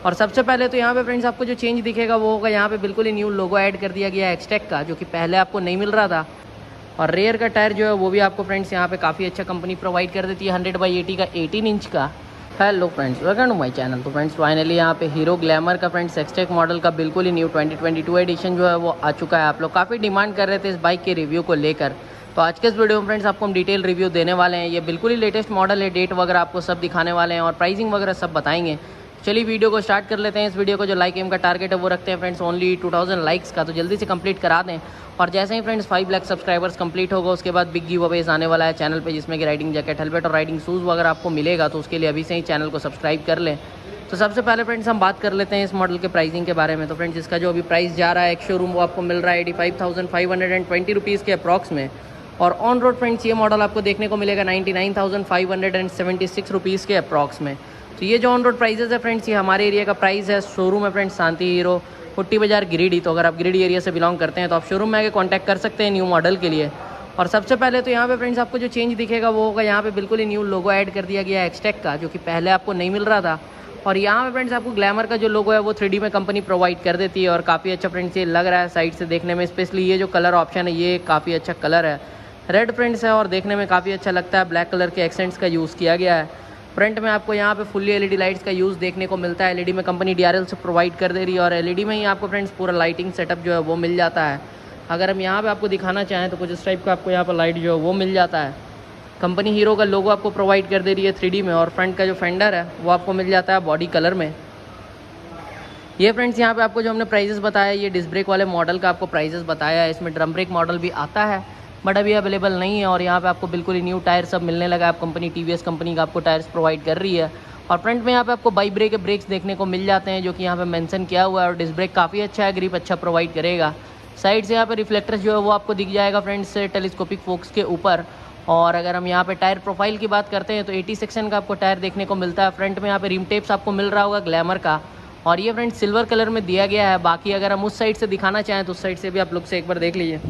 और सबसे पहले तो यहाँ पे फ्रेंड्स आपको जो चेंज दिखेगा वो होगा, यहाँ पे बिल्कुल ही न्यू लोगो ऐड कर दिया गया है एक्सटेक का, जो कि पहले आपको नहीं मिल रहा था। और रेयर का टायर जो है वो भी आपको फ्रेंड्स यहाँ पे काफ़ी अच्छा कंपनी प्रोवाइड कर देती है, 100/80 का 18 इंच का। Hello friends, welcome to my channel. तो फ्रेंड्स फाइनली यहाँ पे हीरो ग्लैमर का फ्रेंड्स एक्सटेक मॉडल का बिल्कुल ही न्यू 2022 एडिशन जो है वो आ चुका है। आप लोग काफ़ी डिमांड कर रहे थे इस बाइक के रिव्यू को लेकर, तो आज के इस वीडियो में फ्रेंड्स आपको हम डिटेल रिव्यू देने वाले हैं। ये बिल्कुल ही लेटेस्ट मॉडल है, डेट वगैरह आपको सब दिखाने वाले हैं और प्राइसिंग वगैरह सब बताएंगे। चलिए वीडियो को स्टार्ट कर लेते हैं। इस वीडियो को जो लाइक एम का टारगेट है वो रखते हैं फ्रेंड्स ओनली 2000 लाइक्स का, तो जल्दी से कंप्लीट करा दें। और जैसे ही फ्रेंड्स 5 लाख सब्सक्राइबर्स कंप्लीट होगा उसके बाद बिग गिव अवेज आने वाला है चैनल पे, जिसमें कि राइडिंग जैकेट, हेलमेट और राइडिंग शूज़ वगैरह आपको मिलेगा। तो उसके लिए अभी से ही चैनल को सब्सक्राइब कर लें। तो सबसे पहले फ्रेंड्स हम बात कर लेते हैं इस मॉडल के प्राइसिंग के बारे में। तो फ्रेंड्स इसका जो अभी प्राइस जा रहा है एक शोरूम वो आपको मिल रहा है 85,520 रुपीज़ के अप्रॉक्स में। और ऑन रोड फ्रेंड्स ये मॉडल आपको देखने को मिलेगा 99,576 रुपीज़ के अप्रॉक्स में। तो ये जो ऑन रोड प्राइजेस है फ्रेंड्स, ये हमारे एरिया का प्राइस है। शोरूम है फ्रेंड्स शांति हीरो, पुट्टी बाजार, गिरिडीह। तो अगर आप गिरिडीह एरिया से बिलोंग करते हैं तो आप शोरूम में आके कांटेक्ट कर सकते हैं न्यू मॉडल के लिए। और सबसे पहले तो यहाँ पे फ्रेंड्स आपको जो चेंज दिखेगा वो होगा, यहाँ पे बिल्कुल ही न्यू लोगो ऐड कर दिया गया है एक्सटेक का, जो कि पहले आपको नहीं मिल रहा था। और यहाँ पे फ्रेंड्स आपको ग्लैमर का जो लोगो है वो 3D में कंपनी प्रोवाइड कर देती है और काफ़ी अच्छा फ्रेंड्स ये लग रहा है साइड से देखने में। स्पेशली ये जो कलर ऑप्शन है ये काफ़ी अच्छा कलर है, रेड फ्रेंड्स है और देखने में काफ़ी अच्छा लगता है। ब्लैक कलर के एक्सेंट्स का यूज़ किया गया है। फ्रंट में आपको यहाँ पे फुल्ली LED लाइट्स का यूज़ देखने को मिलता है। LED में कंपनी DRL से प्रोवाइड कर दे रही है और LED में ही आपको फ्रेंड्स पूरा लाइटिंग सेटअप जो है वो मिल जाता है। अगर हम यहाँ पे आपको दिखाना चाहें तो कुछ इस टाइप का आपको यहाँ पर लाइट जो है वो मिल जाता है। कंपनी हीरो का लोगो आपको प्रोवाइड कर दे रही है 3D में। और फ्रंट का जो फेंडर है वो आपको मिल जाता है बॉडी कलर में। ये फ्रेंड्स यहाँ पे आपको जो हमने प्राइजेस बताया, ये डिस्क ब्रेक वाले मॉडल का आपको प्राइजेस बताया है। इसमें ड्रम ब्रेक मॉडल भी आता है बट अभी अवेलेबल नहीं है। और यहाँ पे आपको बिल्कुल ही न्यू टायर सब मिलने लगा है। कंपनी TVS कंपनी का आपको टायर्स प्रोवाइड कर रही है। और फ्रंट में यहाँ पे आपको बाई ब्रेक ब्रेक्स देखने को मिल जाते हैं, जो कि यहाँ पे मेंशन किया हुआ है। और डिस्क ब्रेक काफ़ी अच्छा है, ग्रिप अच्छा प्रोवाइड करेगा। साइड से यहाँ पे रिफ्लेक्टर्स जो है वो आपको दिख जाएगा फ्रेंड्स टेलीस्कोपिक फोक्स के ऊपर। और अगर हम यहाँ पे टायर प्रोफाइल की बात करते हैं तो 80 सेक्शन का आपको टायर देखने को मिलता है। फ्रंट में यहाँ पे रिम टेप्स आपको मिल रहा होगा ग्लैमर का, और ये फ्रेंड्स सिल्वर कलर में दिया गया है। बाकी अगर हम उस साइड से दिखाना चाहें तो उस साइड से भी आप लोग से एक बार देख लीजिए।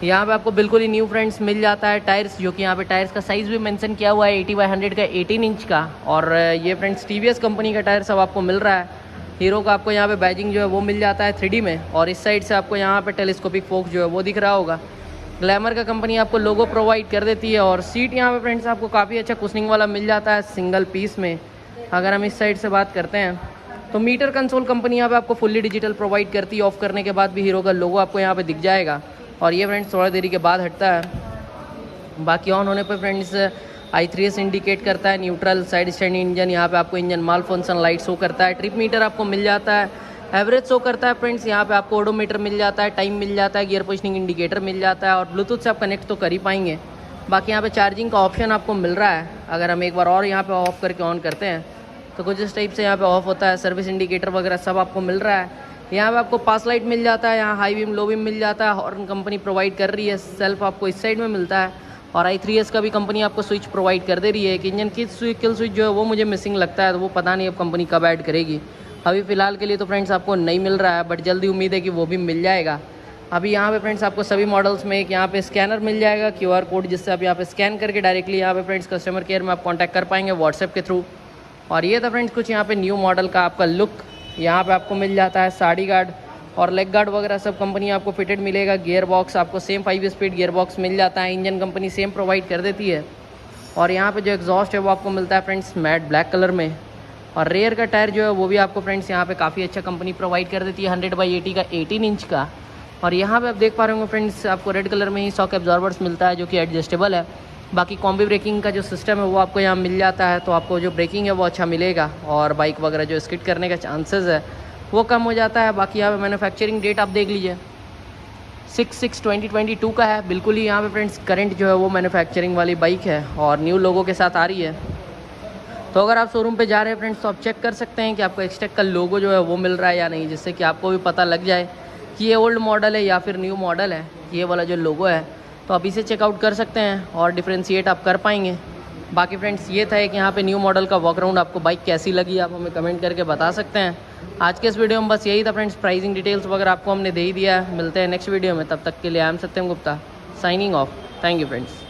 यहाँ पे आपको बिल्कुल ही न्यू फ्रेंड्स मिल जाता है टायर्स, जो कि यहाँ पे टायर्स का साइज़ भी मेंशन किया हुआ है 80/100 का 18 इंच का। और ये फ्रेंड्स TVS कंपनी का टायर सब आपको मिल रहा है। हीरो का आपको यहाँ पे बैजिंग जो है वो मिल जाता है 3D में। और इस साइड से आपको यहाँ पे टेलीस्कोपिक फोक्स जो है वो दिख रहा होगा। ग्लैमर का कंपनी आपको लोगो प्रोवाइड कर देती है। और सीट यहाँ पे फ्रेंड्स आपको काफ़ी अच्छा कुशनिंग वाला मिल जाता है सिंगल पीस में। अगर हम इस साइड से बात करते हैं तो मीटर कंसोल कंपनी यहाँ पे आपको फुल्ली डिजिटल प्रोवाइड करती है। ऑफ करने के बाद भी हीरो का लोगो आपको यहाँ पे दिख जाएगा। और ये फ्रेंड्स थोड़ा देरी के बाद हटता है। बाकी ऑन होने पर फ्रेंड्स I3S इंडिकेट करता है, न्यूट्रल, साइड स्टैंडिंग इंजन, यहाँ पे आपको इंजन माल फंक्शन लाइट शो करता है, ट्रिप मीटर आपको मिल जाता है, एवरेज शो करता है फ्रेंड्स। यहाँ पे आपको ओडोमीटर मिल जाता है, टाइम मिल जाता है, गियर पोजिशनिंग इंडिकेटर मिल जाता है और ब्लूटूथ से आप कनेक्ट तो कर ही पाएंगे। बाकी यहाँ पे चार्जिंग का ऑप्शन आपको मिल रहा है। अगर हम एक बार और यहाँ पे ऑफ करके ऑन करते हैं तो कुछ इस टाइप से यहाँ पे ऑफ होता है। सर्विस इंडिकेटर वगैरह सब आपको मिल रहा है। यहाँ पे आपको पास लाइट मिल जाता है, यहाँ हाई बीम लो बीम मिल जाता है। हॉर्न कंपनी प्रोवाइड कर रही है। सेल्फ आपको इस साइड में मिलता है। और I3S का भी कंपनी आपको स्विच प्रोवाइड कर दे रही है। एक इंजन की किल स्विच जो है वो मुझे मिसिंग लगता है, तो वो पता नहीं अब कंपनी कब ऐड करेगी। अभी फ़िलहाल के लिए तो फ्रेंड्स आपको नहीं मिल रहा है, बट जल्दी उम्मीद है कि वो भी मिल जाएगा। अभी यहाँ पे फ्रेंड्स आपको सभी मॉडल्स में एक यहाँ पे स्कैनर मिल जाएगा, QR कोड, जिससे आप यहाँ पे स्कैन करके डायरेक्टली यहाँ पे फ्रेंड्स कस्टमर केयर में आप कॉन्टैक्ट कर पाएंगे व्हाट्सएप के थ्रू। और ये था फ्रेंड्स कुछ यहाँ पे न्यू मॉडल का आपका लुक। यहाँ पे आपको मिल जाता है साड़ी गार्ड और लेग गार्ड वगैरह सब कंपनी आपको फिटेड मिलेगा। गियर बॉक्स आपको सेम 5 स्पीड गियर बॉक्स मिल जाता है। इंजन कंपनी सेम प्रोवाइड कर देती है। और यहाँ पे जो एग्जॉस्ट है वो आपको मिलता है फ्रेंड्स मैट ब्लैक कलर में। और रेयर का टायर जो है वो भी आपको फ्रेंड्स यहाँ पे काफ़ी अच्छा कंपनी प्रोवाइड कर देती है, 100/80 का 18 इंच का। और यहाँ पे आप देख पा रहे होंगे फ्रेंड्स आपको रेड कलर में ही शॉक एब्जॉर्बर्स मिलता है, जो कि एडजस्टेबल है। बाकी कॉम्बी ब्रेकिंग का जो सिस्टम है वो आपको यहाँ मिल जाता है, तो आपको जो ब्रेकिंग है वो अच्छा मिलेगा। और बाइक वगैरह जो स्किड करने का चांसेस है वो कम हो जाता है। बाकी यहाँ पे मैन्युफैक्चरिंग डेट आप देख लीजिए 6/6/2022 का है। बिल्कुल ही यहाँ पे फ्रेंड्स करंट जो है वो मैन्युफैक्चरिंग वाली बाइक है और न्यू लोगो के साथ आ रही है। तो अगर आप शोरूम पे जा रहे हैं फ्रेंड्स तो आप चेक कर सकते हैं कि आपको एक्सटेक का लोगो जो है वो मिल रहा है या नहीं, जिससे कि आपको भी पता लग जाए कि ये ओल्ड मॉडल है या फिर न्यू मॉडल है। ये वाला जो लोगो है तो आप इसे चेकआउट कर सकते हैं और डिफ्रेंशिएट आप कर पाएंगे। बाकी फ्रेंड्स ये था कि यहाँ पे न्यू मॉडल का वॉकराउंड आपको बाइक कैसी लगी आप हमें कमेंट करके बता सकते हैं। आज के इस वीडियो में बस यही था फ्रेंड्स, प्राइसिंग डिटेल्स वगैरह आपको हमने दे ही दिया है। मिलते हैं नेक्स्ट वीडियो में, तब तक के लिए I am Satyam Gupta signing off. Thank you friends.